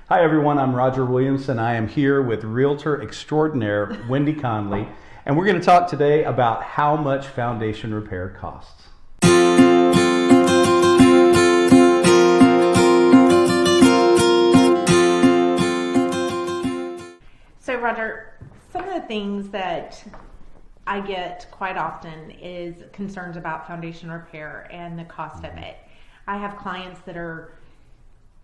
Hi everyone, I'm Roger Williamson. I am here with Realtor Extraordinaire Wendi Conley, and we're going to talk today about how much foundation repair costs. So Roger, some of the things that I get quite often is concerns about foundation repair and the cost of it. I have clients that are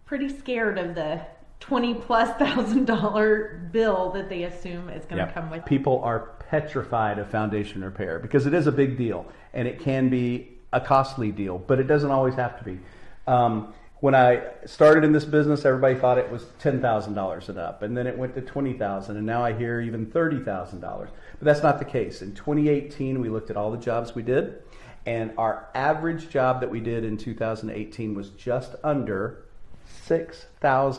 pretty scared of the $20,000+ bill that they assume is going to come with it. People are petrified of foundation repair because it is a big deal and it can be a costly deal, but it doesn't always have to be. When I started in this business, everybody thought it was $10,000 and up, and then it went to $20,000, and now I hear even $30,000. But that's not the case. In 2018, we looked at all the jobs we did, and our average job that we did in 2018 was just under $6,000. That's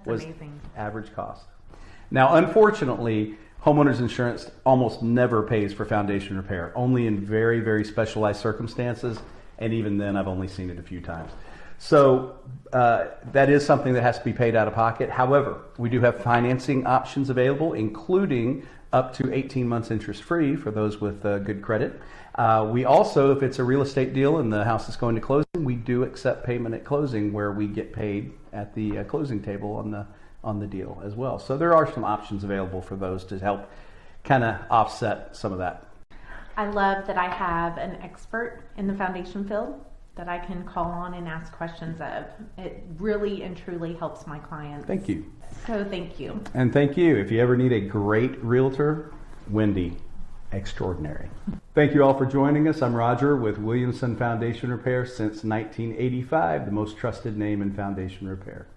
was amazing. Average cost. Now, unfortunately, homeowners insurance almost never pays for foundation repair, only in very, very specialized circumstances, and even then I've only seen it a few times. So that is something that has to be paid out of pocket. However, we do have financing options available, including up to 18 months interest-free for those with good credit. We also, if it's a real estate deal and the house is going to closing, we do accept payment at closing, where we get paid at the closing table on the deal as well. So there are some options available for those to help kind of offset some of that. I love that I have an expert in the foundation field that I can call on and ask questions of. It really and truly helps my clients. Thank you. So thank you. And thank you. If you ever need a great realtor, Wendi Extraordinary. Thank you all for joining us. I'm Roger with Williamson Foundation Repair since 1985, the most trusted name in foundation repair.